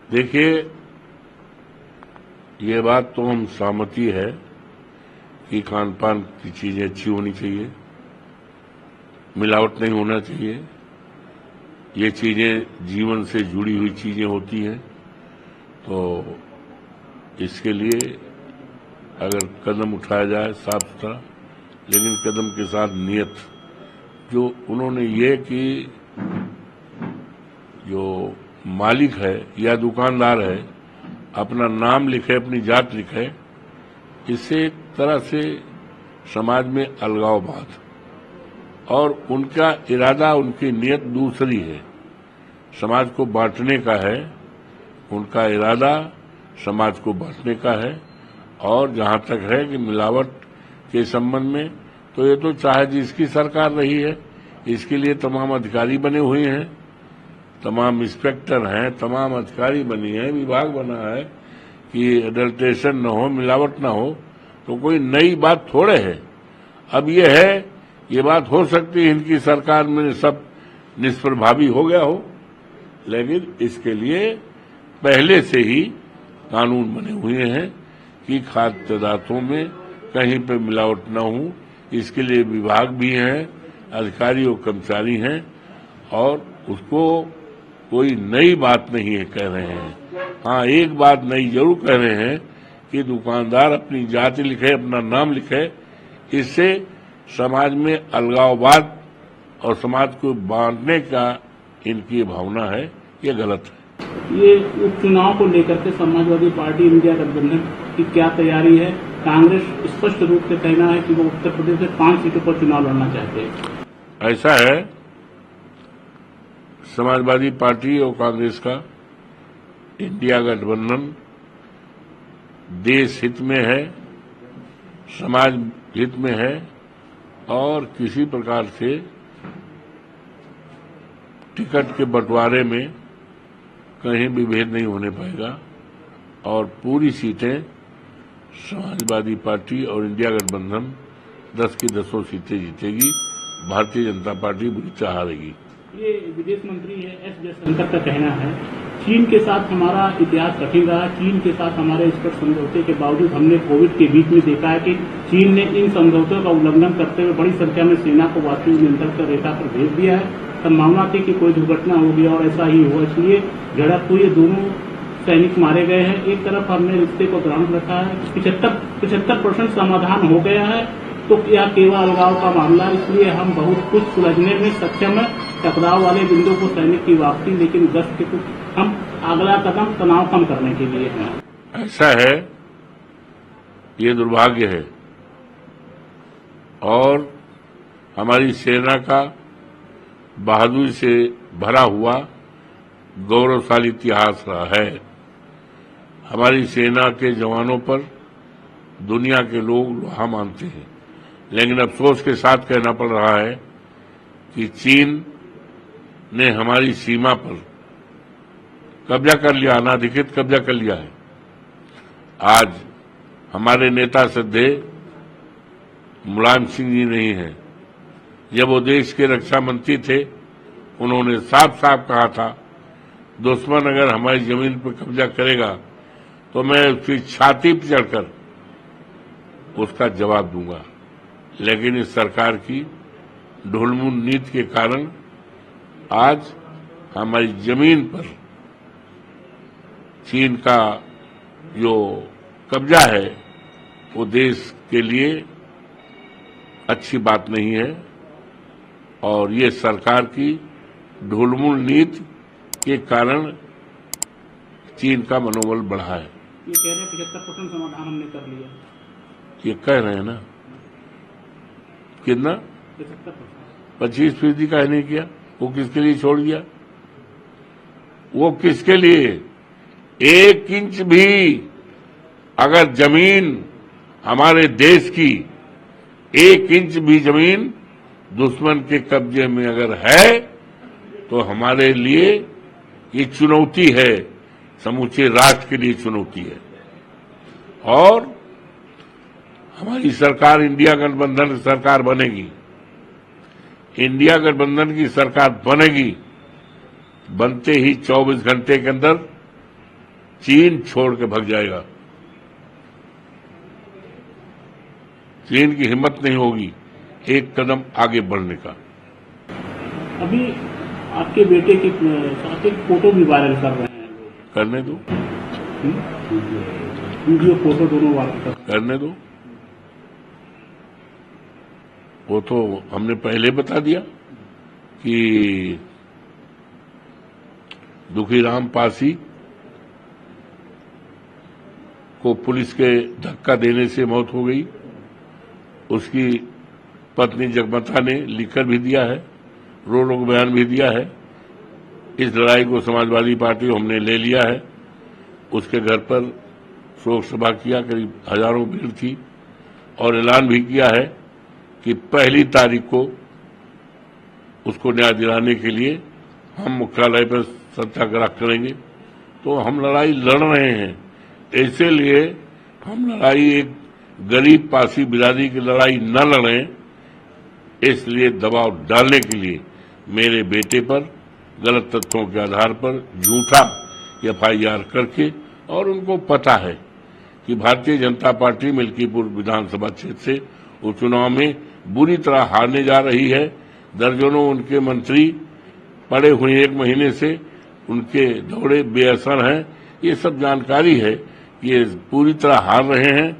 देखिए, ये बात तो हम सहमति है कि खान पान की चीजें अच्छी होनी चाहिए, मिलावट नहीं होना चाहिए। ये चीजें जीवन से जुड़ी हुई चीजें होती हैं, तो इसके लिए अगर कदम उठाया जाए साफ सुथरा, लेकिन कदम के साथ नियत, जो उन्होंने ये कि जो मालिक है या दुकानदार है अपना नाम लिखे, अपनी जात लिखे, इससे एक तरह से समाज में अलगाववाद और उनका इरादा, उनकी नियत दूसरी है, समाज को बांटने का है। उनका इरादा समाज को बांटने का है। और जहां तक है कि मिलावट के संबंध में, तो ये तो चाहे जिसकी सरकार रही है, इसके लिए तमाम अधिकारी बने हुए हैं, तमाम इंस्पेक्टर हैं, तमाम अधिकारी बनी है, विभाग बना है कि अडल्ट्रेशन न हो, मिलावट न हो। तो कोई नई बात थोड़े है। अब ये है, ये बात हो सकती है इनकी सरकार में सब निष्प्रभावी हो गया हो, लेकिन इसके लिए पहले से ही कानून बने हुए हैं कि खाद्य पदार्थों में कहीं पे मिलावट न हो। इसके लिए विभाग भी हैं, अधिकारी और कर्मचारी हैं, और उसको कोई नई बात नहीं है कह रहे हैं। हाँ, एक बात नई जरूर कह रहे हैं कि दुकानदार अपनी जाति लिखे, अपना नाम लिखे। इससे समाज में अलगाववाद और समाज को बांटने का इनकी भावना है, ये गलत है। ये उपचुनाव को लेकर के समाजवादी पार्टी इंडिया गठबंधन की क्या तैयारी है? कांग्रेस स्पष्ट रूप से कहना है कि वो उत्तर प्रदेश में 5 सीटों पर चुनाव लड़ना चाहते हैं। ऐसा है, समाजवादी पार्टी और कांग्रेस का इंडिया गठबंधन देश हित में है, समाज हित में है, और किसी प्रकार से टिकट के बंटवारे में कहीं भी भेद नहीं होने पाएगा, और पूरी सीटें समाजवादी पार्टी और इंडिया गठबंधन 10 की 10 सीटें जीतेगी। भारतीय जनता पार्टी बुरी तरह हारेगी। ये विदेश मंत्री है एस जयशंकर का कहना है, चीन के साथ हमारा इतिहास कठिन रहा। चीन के साथ हमारे इस पर समझौते के बावजूद हमने कोविड के बीच में देखा है कि चीन ने इन समझौतों का उल्लंघन करते हुए बड़ी संख्या में सेना को वास्तविक नियंत्रण रेखा पर भेज दिया है। संभावना थी कि कोई दुर्घटना होगी और ऐसा ही हुआ, इसलिए झड़प हुई, दोनों सैनिक मारे गए हैं। एक तरफ हमने रिश्ते को ग्राउंड रखा है, 75% समाधान हो गया है, तो यह केवल अलगाव का मामला, इसलिए हम बहुत कुछ सुलझने में सक्षम है। टकराव वाले बिंदु को सैनिक की वापसी, लेकिन गश्त के कुछ हम अगला कदम तनाव कम करने के लिए है। ऐसा है, ये दुर्भाग्य है, और हमारी सेना का बहादुरी से भरा हुआ गौरवशाली इतिहास रहा है। हमारी सेना के जवानों पर दुनिया के लोग लोहा मानते हैं, लेकिन अफसोस के साथ कहना पड़ रहा है कि चीन ने हमारी सीमा पर कब्जा कर लिया, अनाधिकृत कब्जा कर लिया है। आज हमारे नेता श्रद्धेय मुलायम सिंह जी नहीं हैं। जब वो देश के रक्षा मंत्री थे, उन्होंने साफ साफ कहा था, दुश्मन अगर हमारी जमीन पर कब्जा करेगा तो मैं उसकी छाती पर चढ़कर उसका जवाब दूंगा। लेकिन इस सरकार की ढुलमुल नीति के कारण आज हमारी जमीन पर चीन का जो कब्जा है, वो देश के लिए अच्छी बात नहीं है, और ये सरकार की ढुलमुल नीति के कारण चीन का मनोबल बढ़ा है। ये कह रहे हैं 75% समाधान हमने कर लिया। ये कह रहे हैं ना, कितना 25% का नहीं किया। वो किसके लिए छोड़ दिया? वो किसके लिए? 1 इंच भी अगर जमीन हमारे देश की 1 इंच भी जमीन दुश्मन के कब्जे में अगर है, तो हमारे लिए ये चुनौती है, समूचे राष्ट्र के लिए चुनौती है। और हमारी सरकार इंडिया गठबंधन की सरकार बनेगी। इंडिया गठबंधन की सरकार बनेगी, बनते ही 24 घंटे के अंदर चीन छोड़ के भग जाएगा। चीन की हिम्मत नहीं होगी एक कदम आगे बढ़ने का। अभी आपके बेटे के साथ एक फोटो भी वायरल कर रहे हैं लोग। करने दो, वीडियो फोटो दोनों वायरल करने दो। वो तो हमने पहले बता दिया कि दुखीराम पासी को पुलिस के धक्का देने से मौत हो गई। उसकी पत्नी जगमता ने लिखकर भी दिया है, रो रो बयान भी दिया है। इस लड़ाई को समाजवादी पार्टी हमने ले लिया है। उसके घर पर शोक सभा किया, करीब हजारों भीड़ थी, और ऐलान भी किया है कि 1 तारीख को उसको न्याय दिलाने के लिए हम मुख्यालय पर सत्याग्रह करेंगे। तो हम लड़ाई लड़ रहे हैं, ऐसे लिए हम लड़ाई एक गरीब पासी बिरादरी की लड़ाई न लड़ें, इसलिए दबाव डालने के लिए मेरे बेटे पर गलत तथ्यों के आधार पर झूठा FIR करके, और उनको पता है कि भारतीय जनता पार्टी मिल्कीपुर विधानसभा क्षेत्र से उपचुनाव में बुरी तरह हारने जा रही है। दर्जनों उनके मंत्री पड़े हुए 1 महीने से, उनके दौड़े बेअसर हैं। ये सब जानकारी है कि ये पूरी तरह हार रहे हैं।